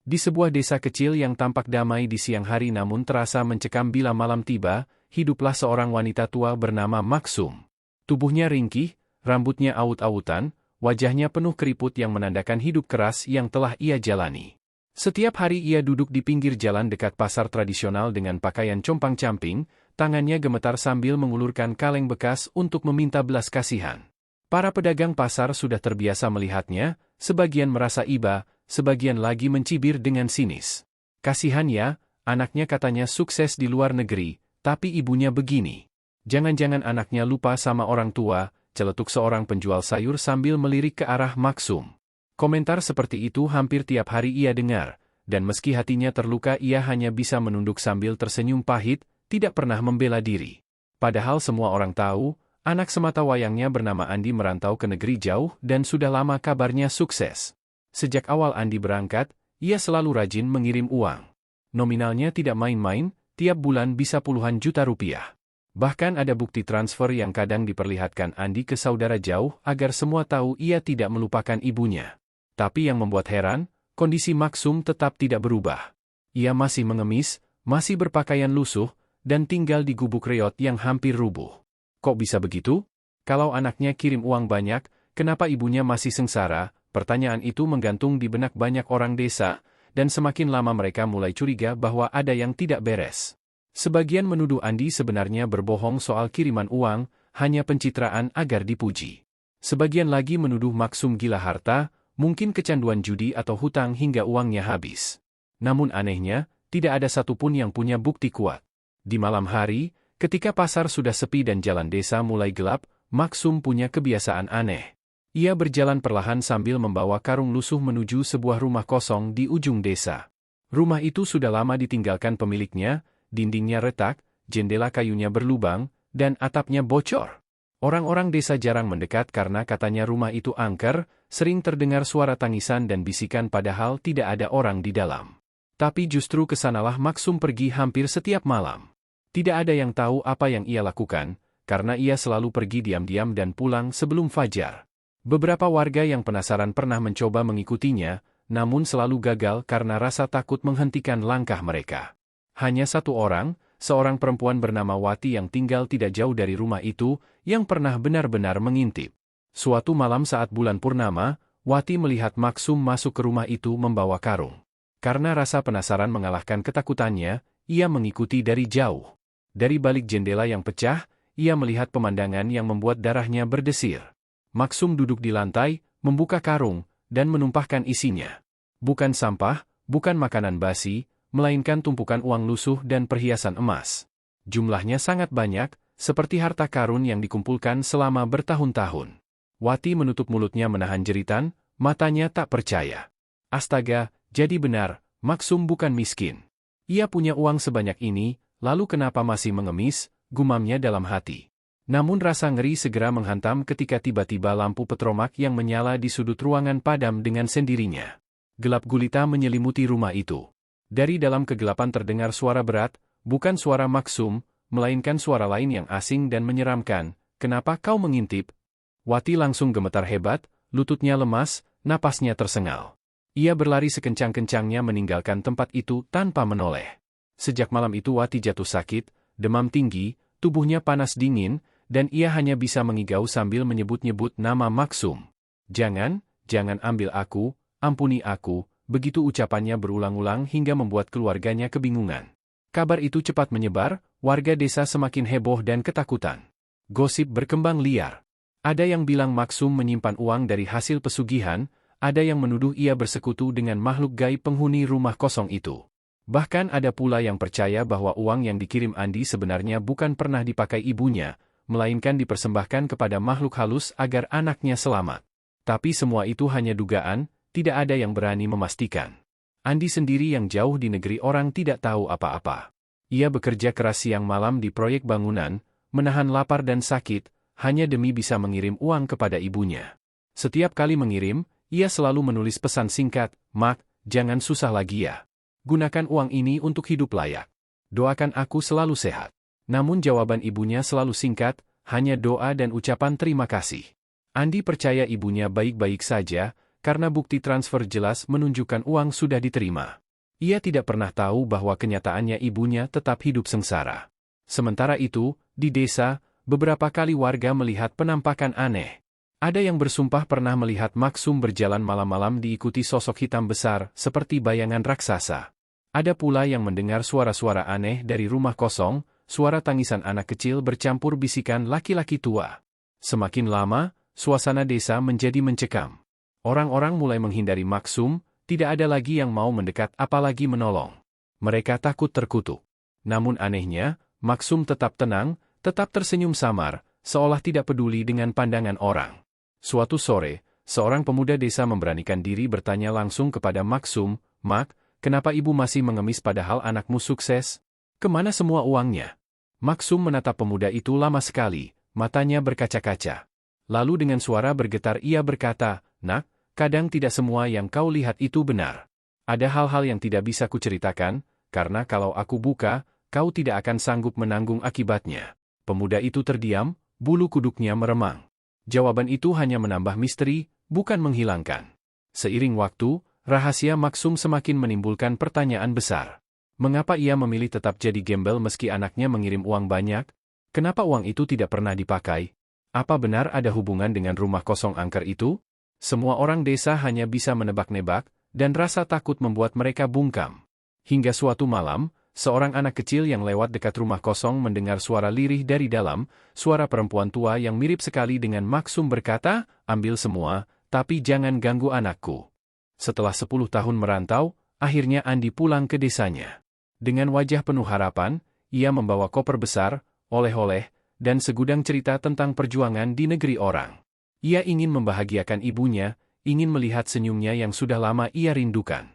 Di sebuah desa kecil yang tampak damai di siang hari namun terasa mencekam bila malam tiba, hiduplah seorang wanita tua bernama Maksum. Tubuhnya ringkih, rambutnya awut-awutan, wajahnya penuh keriput yang menandakan hidup keras yang telah ia jalani. Setiap hari ia duduk di pinggir jalan dekat pasar tradisional dengan pakaian compang-camping, tangannya gemetar sambil mengulurkan kaleng bekas untuk meminta belas kasihan. Para pedagang pasar sudah terbiasa melihatnya, sebagian merasa iba, sebagian lagi mencibir dengan sinis. Kasihan ya, anaknya katanya sukses di luar negeri, tapi ibunya begini. Jangan-jangan anaknya lupa sama orang tua, celetuk seorang penjual sayur sambil melirik ke arah Maksum. Komentar seperti itu hampir tiap hari ia dengar, dan meski hatinya terluka ia hanya bisa menunduk sambil tersenyum pahit, tidak pernah membela diri. Padahal semua orang tahu, anak semata wayangnya bernama Andi merantau ke negeri jauh dan sudah lama kabarnya sukses. Sejak awal Andi berangkat, ia selalu rajin mengirim uang. Nominalnya tidak main-main, tiap bulan bisa puluhan juta rupiah. Bahkan ada bukti transfer yang kadang diperlihatkan Andi ke saudara jauh agar semua tahu ia tidak melupakan ibunya. Tapi yang membuat heran, kondisi Maksum tetap tidak berubah. Ia masih mengemis, masih berpakaian lusuh, dan tinggal di gubuk reot yang hampir rubuh. Kok bisa begitu? Kalau anaknya kirim uang banyak, kenapa ibunya masih sengsara? Pertanyaan itu menggantung di benak banyak orang desa, dan semakin lama mereka mulai curiga bahwa ada yang tidak beres. Sebagian menuduh Andi sebenarnya berbohong soal kiriman uang, hanya pencitraan agar dipuji. Sebagian lagi menuduh Maksum gila harta, mungkin kecanduan judi atau hutang hingga uangnya habis. Namun anehnya, tidak ada satupun yang punya bukti kuat. Di malam hari, ketika pasar sudah sepi dan jalan desa mulai gelap, Maksum punya kebiasaan aneh. Ia berjalan perlahan sambil membawa karung lusuh menuju sebuah rumah kosong di ujung desa. Rumah itu sudah lama ditinggalkan pemiliknya, dindingnya retak, jendela kayunya berlubang, dan atapnya bocor. Orang-orang desa jarang mendekat karena katanya rumah itu angker, sering terdengar suara tangisan dan bisikan padahal tidak ada orang di dalam. Tapi justru kesanalah Maksum pergi hampir setiap malam. Tidak ada yang tahu apa yang ia lakukan, karena ia selalu pergi diam-diam dan pulang sebelum fajar. Beberapa warga yang penasaran pernah mencoba mengikutinya, namun selalu gagal karena rasa takut menghentikan langkah mereka. Hanya satu orang, seorang perempuan bernama Wati yang tinggal tidak jauh dari rumah itu, yang pernah benar-benar mengintip. Suatu malam saat bulan purnama, Wati melihat Maksum masuk ke rumah itu membawa karung. Karena rasa penasaran mengalahkan ketakutannya, ia mengikuti dari jauh. Dari balik jendela yang pecah, ia melihat pemandangan yang membuat darahnya berdesir. Maksum duduk di lantai, membuka karung, dan menumpahkan isinya. Bukan sampah, bukan makanan basi, melainkan tumpukan uang lusuh dan perhiasan emas. Jumlahnya sangat banyak, seperti harta karun yang dikumpulkan selama bertahun-tahun. Wati menutup mulutnya menahan jeritan, matanya tak percaya. Astaga, jadi benar, Maksum bukan miskin. Ia punya uang sebanyak ini, lalu kenapa masih mengemis, gumamnya dalam hati. Namun rasa ngeri segera menghantam ketika tiba-tiba lampu petromak yang menyala di sudut ruangan padam dengan sendirinya. Gelap gulita menyelimuti rumah itu. Dari dalam kegelapan terdengar suara berat, bukan suara Maksum, melainkan suara lain yang asing dan menyeramkan. Kenapa kau mengintip? Wati langsung gemetar hebat, lututnya lemas, napasnya tersengal. Ia berlari sekencang-kencangnya meninggalkan tempat itu tanpa menoleh. Sejak malam itu Wati jatuh sakit, demam tinggi, tubuhnya panas dingin, dan ia hanya bisa mengigau sambil menyebut-nyebut nama Maksum. Jangan ambil aku, ampuni aku, begitu ucapannya berulang-ulang hingga membuat keluarganya kebingungan. Kabar itu cepat menyebar, warga desa semakin heboh dan ketakutan. Gosip berkembang liar. Ada yang bilang Maksum menyimpan uang dari hasil pesugihan, ada yang menuduh ia bersekutu dengan makhluk gaib penghuni rumah kosong itu. Bahkan ada pula yang percaya bahwa uang yang dikirim Andi sebenarnya bukan pernah dipakai ibunya, melainkan dipersembahkan kepada makhluk halus agar anaknya selamat. Tapi semua itu hanya dugaan, tidak ada yang berani memastikan. Andi sendiri yang jauh di negeri orang tidak tahu apa-apa. Ia bekerja keras siang malam di proyek bangunan, menahan lapar dan sakit, hanya demi bisa mengirim uang kepada ibunya. Setiap kali mengirim, ia selalu menulis pesan singkat, "Mak, jangan susah lagi ya. Gunakan uang ini untuk hidup layak. Doakan aku selalu sehat." Namun jawaban ibunya selalu singkat, hanya doa dan ucapan terima kasih. Andi percaya ibunya baik-baik saja, karena bukti transfer jelas menunjukkan uang sudah diterima. Ia tidak pernah tahu bahwa kenyataannya ibunya tetap hidup sengsara. Sementara itu, di desa, beberapa kali warga melihat penampakan aneh. Ada yang bersumpah pernah melihat Maksum berjalan malam-malam diikuti sosok hitam besar, seperti bayangan raksasa. Ada pula yang mendengar suara-suara aneh dari rumah kosong, suara tangisan anak kecil bercampur bisikan laki-laki tua. Semakin lama, suasana desa menjadi mencekam. Orang-orang mulai menghindari Maksum, tidak ada lagi yang mau mendekat apalagi menolong. Mereka takut terkutuk. Namun anehnya, Maksum tetap tenang, tetap tersenyum samar, seolah tidak peduli dengan pandangan orang. Suatu sore, seorang pemuda desa memberanikan diri bertanya langsung kepada Maksum, "Mak, kenapa ibu masih mengemis padahal anakmu sukses? Kemana semua uangnya?" Maksum menatap pemuda itu lama sekali, matanya berkaca-kaca. Lalu dengan suara bergetar ia berkata, "Nak, kadang tidak semua yang kau lihat itu benar. Ada hal-hal yang tidak bisa kuceritakan, karena kalau aku buka, kau tidak akan sanggup menanggung akibatnya." Pemuda itu terdiam, bulu kuduknya meremang. Jawaban itu hanya menambah misteri, bukan menghilangkan. Seiring waktu, rahasia Maksum semakin menimbulkan pertanyaan besar. Mengapa ia memilih tetap jadi gembel meski anaknya mengirim uang banyak? Kenapa uang itu tidak pernah dipakai? Apa benar ada hubungan dengan rumah kosong angker itu? Semua orang desa hanya bisa menebak-nebak, dan rasa takut membuat mereka bungkam. Hingga suatu malam, seorang anak kecil yang lewat dekat rumah kosong mendengar suara lirih dari dalam, suara perempuan tua yang mirip sekali dengan Maksum berkata, "Ambil semua, tapi jangan ganggu anakku." Setelah 10 tahun merantau, akhirnya Andi pulang ke desanya. Dengan wajah penuh harapan, ia membawa koper besar, oleh-oleh, dan segudang cerita tentang perjuangan di negeri orang. Ia ingin membahagiakan ibunya, ingin melihat senyumnya yang sudah lama ia rindukan.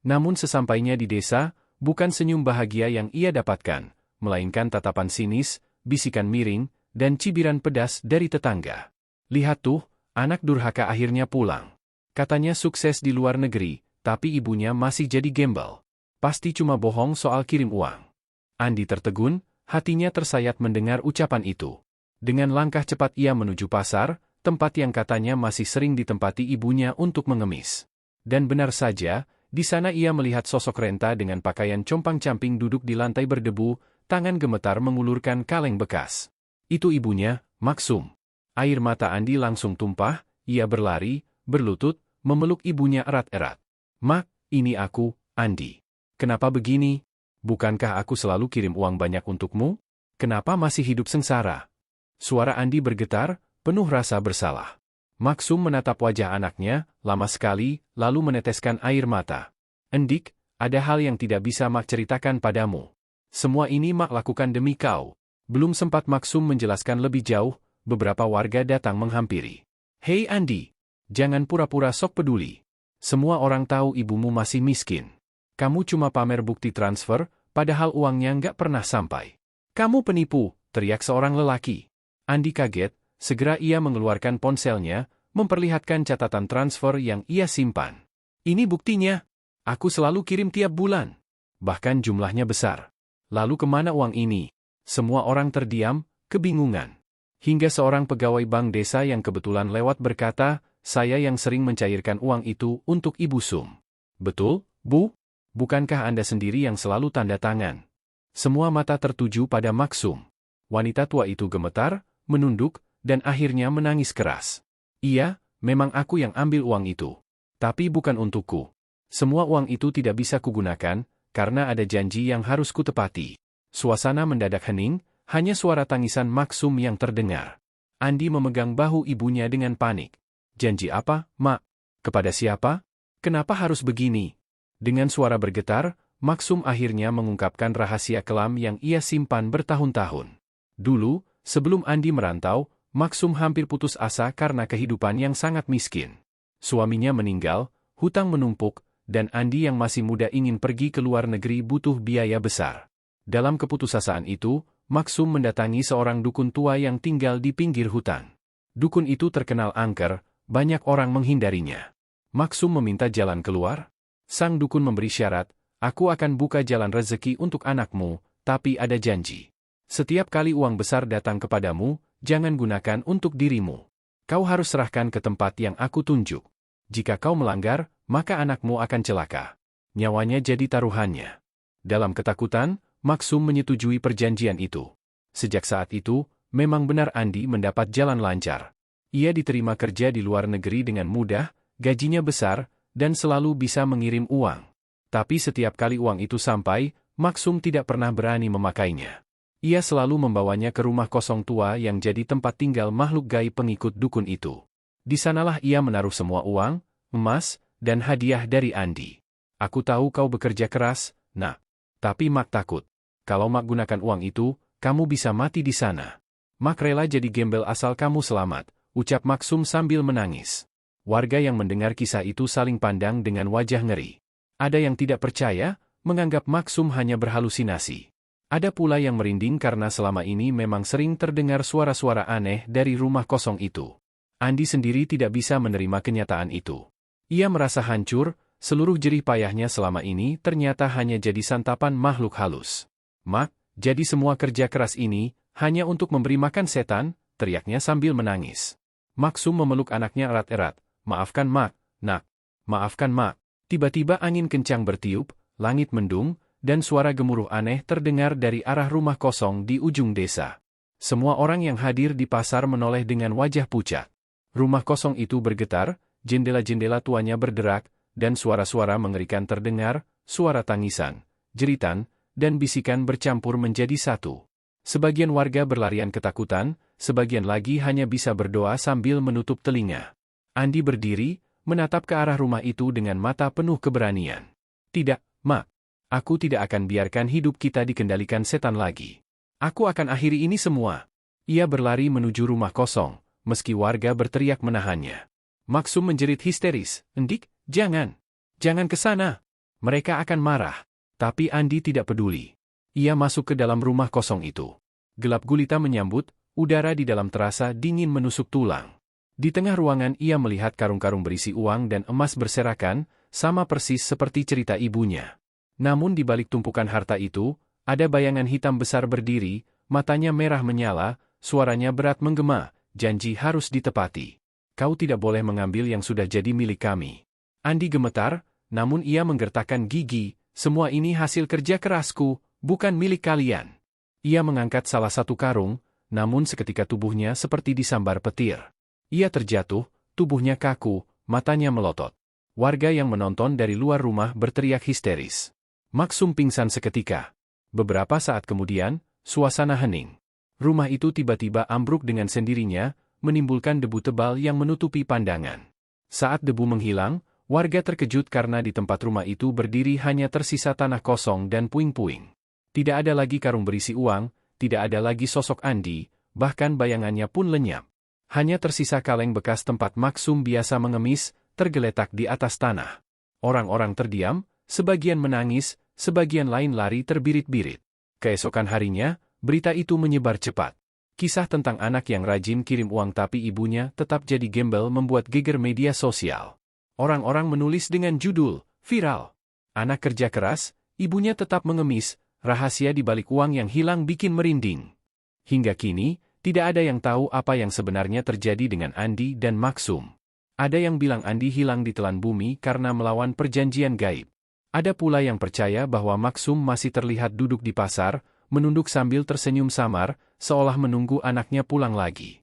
Namun sesampainya di desa, bukan senyum bahagia yang ia dapatkan, melainkan tatapan sinis, bisikan miring, dan cibiran pedas dari tetangga. "Lihat tuh, anak durhaka akhirnya pulang. Katanya sukses di luar negeri, tapi ibunya masih jadi gembel. Pasti cuma bohong soal kirim uang." Andi tertegun, hatinya tersayat mendengar ucapan itu. Dengan langkah cepat ia menuju pasar, tempat yang katanya masih sering ditempati ibunya untuk mengemis. Dan benar saja, di sana ia melihat sosok renta dengan pakaian compang-camping duduk di lantai berdebu, tangan gemetar mengulurkan kaleng bekas. Itu ibunya, Maksum. Air mata Andi langsung tumpah, ia berlari, berlutut, memeluk ibunya erat-erat. "Mak, ini aku, Andi. Kenapa begini? Bukankah aku selalu kirim uang banyak untukmu? Kenapa masih hidup sengsara?" Suara Andi bergetar, penuh rasa bersalah. Maksum menatap wajah anaknya, lama sekali, lalu meneteskan air mata. "Endik, ada hal yang tidak bisa Mak ceritakan padamu. Semua ini Mak lakukan demi kau." Belum sempat Maksum menjelaskan lebih jauh, beberapa warga datang menghampiri. "Hei Andi, jangan pura-pura sok peduli. Semua orang tahu ibumu masih miskin. Kamu cuma pamer bukti transfer, padahal uangnya nggak pernah sampai. Kamu penipu," teriak seorang lelaki. Andi kaget. Segera ia mengeluarkan ponselnya, memperlihatkan catatan transfer yang ia simpan. "Ini buktinya. Aku selalu kirim tiap bulan. Bahkan jumlahnya besar. Lalu kemana uang ini?" Semua orang terdiam, kebingungan. Hingga seorang pegawai bank desa yang kebetulan lewat berkata, "Saya yang sering mencairkan uang itu untuk Ibu Sum." "Betul, Bu? Bukankah Anda sendiri yang selalu tanda tangan?" Semua mata tertuju pada Maksum. Wanita tua itu gemetar, menunduk, dan akhirnya menangis keras. "Iya, memang aku yang ambil uang itu. Tapi bukan untukku. Semua uang itu tidak bisa kugunakan, karena ada janji yang harus kutepati." Suasana mendadak hening, hanya suara tangisan Maksum yang terdengar. Andi memegang bahu ibunya dengan panik. "Janji apa, Mak? Kepada siapa? Kenapa harus begini?" Dengan suara bergetar, Maksum akhirnya mengungkapkan rahasia kelam yang ia simpan bertahun-tahun. Dulu, sebelum Andi merantau, Maksum hampir putus asa karena kehidupan yang sangat miskin. Suaminya meninggal, hutang menumpuk, dan Andi yang masih muda ingin pergi ke luar negeri butuh biaya besar. Dalam keputusasaan itu, Maksum mendatangi seorang dukun tua yang tinggal di pinggir hutan. Dukun itu terkenal angker, banyak orang menghindarinya. Maksum meminta jalan keluar. Sang dukun memberi syarat, "Aku akan buka jalan rezeki untuk anakmu, tapi ada janji. Setiap kali uang besar datang kepadamu, jangan gunakan untuk dirimu. Kau harus serahkan ke tempat yang aku tunjuk." Jika kau melanggar, maka anakmu akan celaka. Nyawanya jadi taruhannya. Dalam ketakutan, Maksum menyetujui perjanjian itu. Sejak saat itu, memang benar Andi mendapat jalan lancar. Ia diterima kerja di luar negeri dengan mudah, gajinya besar, dan selalu bisa mengirim uang. Tapi setiap kali uang itu sampai, Maksum tidak pernah berani memakainya. Ia selalu membawanya ke rumah kosong tua yang jadi tempat tinggal makhluk gaib pengikut dukun itu. Di sanalah ia menaruh semua uang, emas, dan hadiah dari Andi. Aku tahu kau bekerja keras, nak. Tapi Mak takut. Kalau Mak gunakan uang itu, kamu bisa mati di sana. Mak rela jadi gembel asal kamu selamat, ucap Maksum sambil menangis. Warga yang mendengar kisah itu saling pandang dengan wajah ngeri. Ada yang tidak percaya, menganggap Maksum hanya berhalusinasi. Ada pula yang merinding karena selama ini memang sering terdengar suara-suara aneh dari rumah kosong itu. Andi sendiri tidak bisa menerima kenyataan itu. Ia merasa hancur, seluruh jerih payahnya selama ini ternyata hanya jadi santapan makhluk halus. Mak, jadi semua kerja keras ini, hanya untuk memberi makan setan, teriaknya sambil menangis. Maksum memeluk anaknya erat-erat. Maafkan Mak, nak. Maafkan Mak. Tiba-tiba angin kencang bertiup, langit mendung, dan suara gemuruh aneh terdengar dari arah rumah kosong di ujung desa. Semua orang yang hadir di pasar menoleh dengan wajah pucat. Rumah kosong itu bergetar, jendela-jendela tuanya berderak, dan suara-suara mengerikan terdengar, suara tangisan, jeritan, dan bisikan bercampur menjadi satu. Sebagian warga berlarian ketakutan, sebagian lagi hanya bisa berdoa sambil menutup telinga. Andi berdiri, menatap ke arah rumah itu dengan mata penuh keberanian. Tidak, Mak. Aku tidak akan biarkan hidup kita dikendalikan setan lagi. Aku akan akhiri ini semua. Ia berlari menuju rumah kosong, meski warga berteriak menahannya. Maksum menjerit histeris, "Endik, jangan. Jangan ke sana. Mereka akan marah." Tapi Andi tidak peduli. Ia masuk ke dalam rumah kosong itu. Gelap gulita menyambut, udara di dalam terasa dingin menusuk tulang. Di tengah ruangan ia melihat karung-karung berisi uang dan emas berserakan, sama persis seperti cerita ibunya. Namun di balik tumpukan harta itu, ada bayangan hitam besar berdiri, matanya merah menyala, suaranya berat menggema, janji harus ditepati. Kau tidak boleh mengambil yang sudah jadi milik kami. Andi gemetar, namun ia menggertakkan gigi, semua ini hasil kerja kerasku, bukan milik kalian. Ia mengangkat salah satu karung, namun seketika tubuhnya seperti disambar petir. Ia terjatuh, tubuhnya kaku, matanya melotot. Warga yang menonton dari luar rumah berteriak histeris. Maksum pingsan seketika. Beberapa saat kemudian, suasana hening. Rumah itu tiba-tiba ambruk dengan sendirinya, menimbulkan debu tebal yang menutupi pandangan. Saat debu menghilang, warga terkejut karena di tempat rumah itu berdiri hanya tersisa tanah kosong dan puing-puing. Tidak ada lagi karung berisi uang, tidak ada lagi sosok Andi, bahkan bayangannya pun lenyap. Hanya tersisa kaleng bekas tempat Maksum biasa mengemis, tergeletak di atas tanah. Orang-orang terdiam, sebagian menangis, sebagian lain lari terbirit-birit. Keesokan harinya, berita itu menyebar cepat. Kisah tentang anak yang rajin kirim uang tapi ibunya tetap jadi gembel membuat geger media sosial. Orang-orang menulis dengan judul, viral. Anak kerja keras, ibunya tetap mengemis, rahasia di balik uang yang hilang bikin merinding. Hingga kini, tidak ada yang tahu apa yang sebenarnya terjadi dengan Andi dan Maksum. Ada yang bilang Andi hilang ditelan bumi karena melawan perjanjian gaib. Ada pula yang percaya bahwa Maksum masih terlihat duduk di pasar, menunduk sambil tersenyum samar, seolah menunggu anaknya pulang lagi.